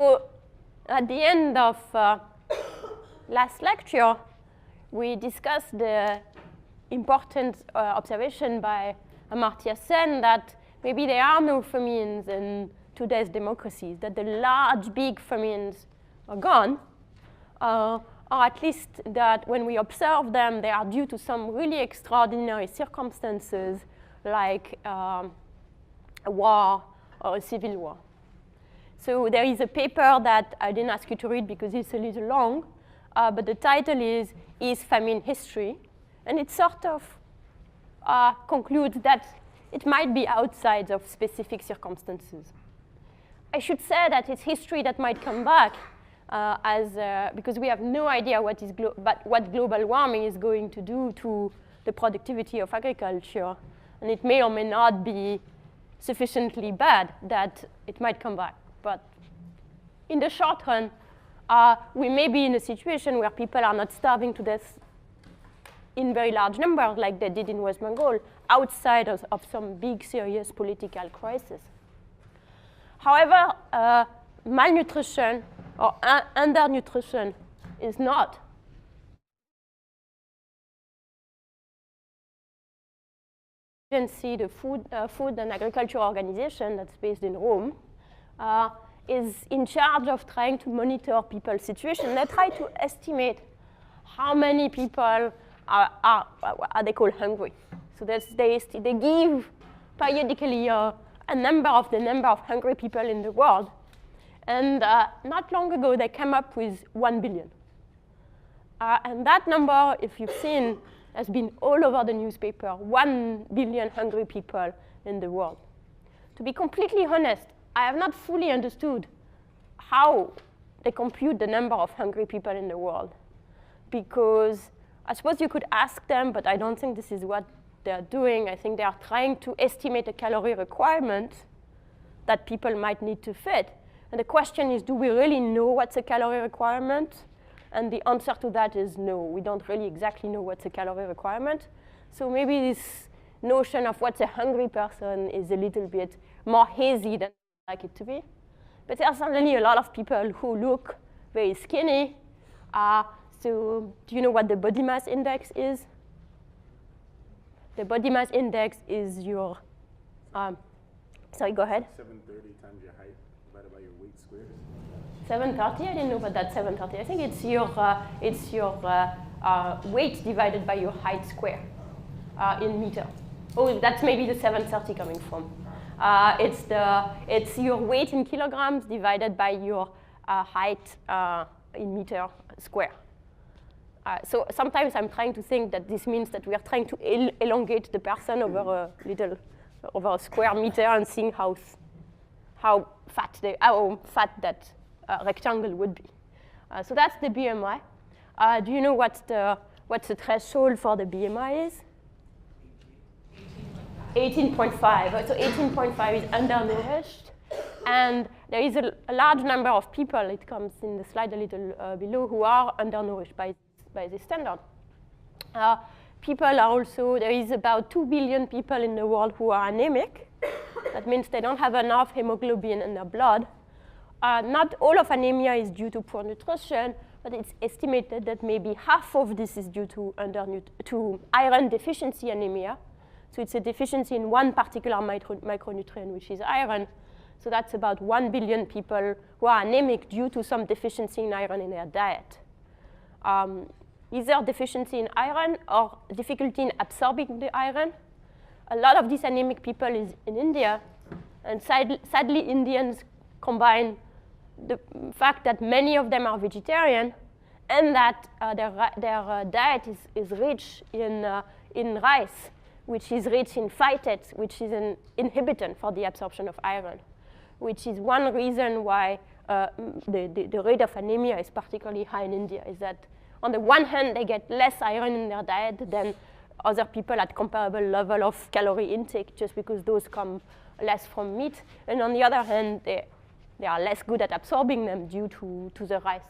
So at the end of last lecture, we discussed the important observation by Amartya Sen that maybe there are no famines in today's democracies, that the large, big famines are gone, or at least that when we observe them, they are due to some really extraordinary circumstances like a war or a civil war. So there is a paper that I didn't ask you to read because it's a little long, but the title is Famine History? And it sort of concludes that it might be outside of specific circumstances. I should say that it's history that might come back because we have no idea what global warming is going to do to the productivity of agriculture. And it may or may not be sufficiently bad that it might come back. But in the short run, we may be in a situation where people are not starving to death in very large numbers like they did in West Bengal, outside of some big, serious political crisis. However, malnutrition or undernutrition is not. The Food and Agriculture Organization that's based in Rome is in charge of trying to monitor people's situation. They try to estimate how many people are they call hungry. So they give periodically a number of the number of hungry people in the world. And not long ago, they came up with 1 billion. And that number, if you've seen, has been all over the newspaper, 1 billion hungry people in the world. To be completely honest, I have not fully understood how they compute the number of hungry people in the world. Because I suppose you could ask them, but I don't think this is what they're doing. I think they are trying to estimate a calorie requirement that people might need to fit. And the question is, do we really know what's a calorie requirement? And the answer to that is no. We don't really exactly know what's a calorie requirement. So maybe this notion of what's a hungry person is a little bit more hazy than I'd like it to be. But there are certainly a lot of people who look very skinny. So do you know what the body mass index is? The body mass index is your, sorry, go ahead. 730 times your height divided by your weight squared. 730, I didn't know about that 730. I think it's your weight divided by your height square in meter. Oh, that's maybe the 730 coming from. It's your weight in kilograms divided by your height in meter square. So sometimes I'm trying to think that this means that we are trying to elongate the person over a square meter and seeing how fat that rectangle would be. So that's the BMI. Do you know what's the threshold for the BMI is? 18.5. So 18.5 is undernourished. And there is a large number of people, it comes in the slide a little below, who are undernourished by this standard. People are also, there is about 2 billion people in the world who are anemic. That means they don't have enough hemoglobin in their blood. Not all of anemia is due to poor nutrition, but it's estimated that maybe half of this is due to iron deficiency anemia. So it's a deficiency in one particular micronutrient, which is iron. So that's about 1 billion people who are anemic due to some deficiency in iron in their diet. Either deficiency in iron or difficulty in absorbing the iron. A lot of these anemic people is in India. And sadly, Indians combine the fact that many of them are vegetarian and that their diet is rich in rice, which is rich in phytates, which is an inhibitor for the absorption of iron, which is one reason why the rate of anemia is particularly high in India, is that on the one hand, they get less iron in their diet than other people at comparable level of calorie intake, just because those come less from meat. And on the other hand, they are less good at absorbing them due to the rice.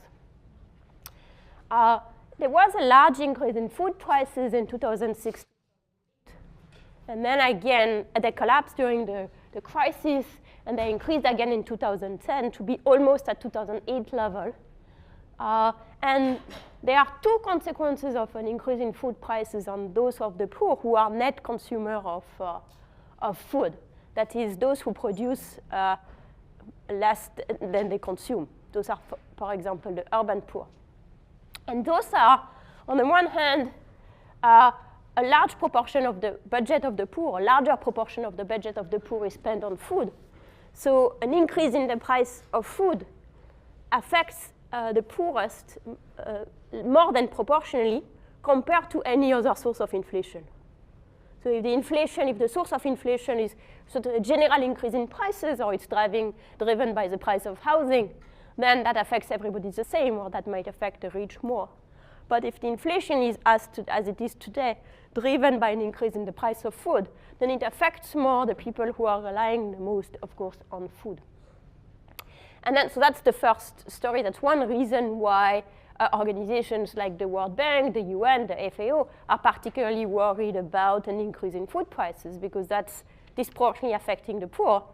There was a large increase in food prices in 2006. And then again, they collapsed during the crisis. and they increased again in 2010 to be almost at 2008 level. And there are two consequences of an increase in food prices on those of the poor who are net consumer of food. That is, those who produce less than they consume. Those are, for example, the urban poor. And those are, on the one hand, a large proportion of the budget of the poor, a larger proportion of the budget of the poor is spent on food. So an increase in the price of food affects the poorest more than proportionally compared to any other source of inflation. So if the source of inflation is sort of a general increase in prices, or it's driven by the price of housing, then that affects everybody the same, or that might affect the rich more. But if the inflation is, as it is today, driven by an increase in the price of food, then it affects more the people who are relying the most, of course, on food. And then, so that's the first story. That's one reason why organizations like the World Bank, the UN, the FAO are particularly worried about an increase in food prices, because that's disproportionately affecting the poor.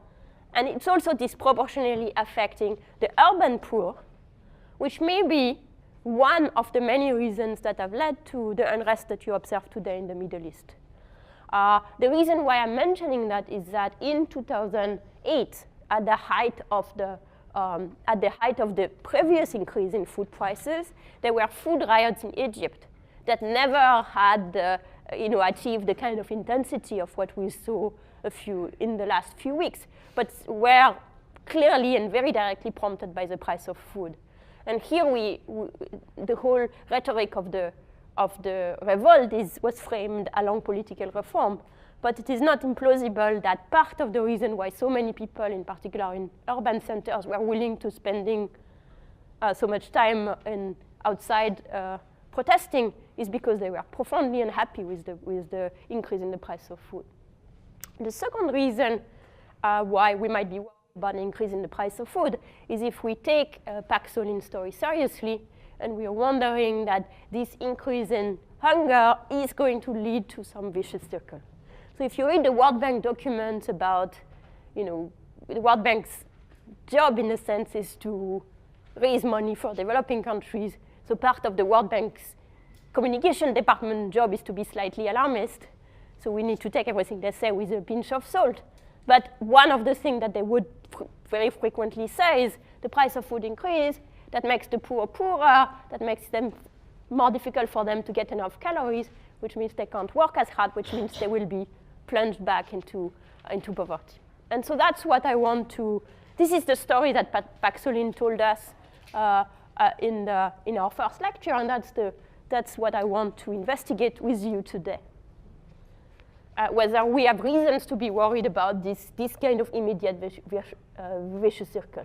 And it's also disproportionately affecting the urban poor, which may be one of the many reasons that have led to the unrest that you observe today in the Middle East. The reason why I'm mentioning that is that in 2008, at the height of the previous increase in food prices, there were food riots in Egypt that never had achieved the kind of intensity of what we saw in the last few weeks, but were clearly and very directly prompted by the price of food. And here the whole rhetoric of the revolt was framed along political reform. But it is not implausible that part of the reason why so many people, in particular in urban centers, were willing to spending so much time outside protesting is because they were profoundly unhappy with the increase in the price of food. The second reason why we might be worried about an increase in the price of food is if we take Pak Solin's story seriously, and we are wondering that this increase in hunger is going to lead to some vicious circle. So if you read the World Bank document about, the World Bank's job in a sense is to raise money for developing countries. So part of the World Bank's communication department job is to be slightly alarmist. So we need to take everything they say with a pinch of salt. But one of the things that they would very frequently say is the price of food increase, that makes the poor poorer, that makes them more difficult for them to get enough calories, which means they can't work as hard, which means they will be plunged back into poverty. And so that's what I want to, this is the story that Pak Solin told us in our first lecture, and that's what I want to investigate with you today. Whether we have reasons to be worried about this kind of immediate vicious circle.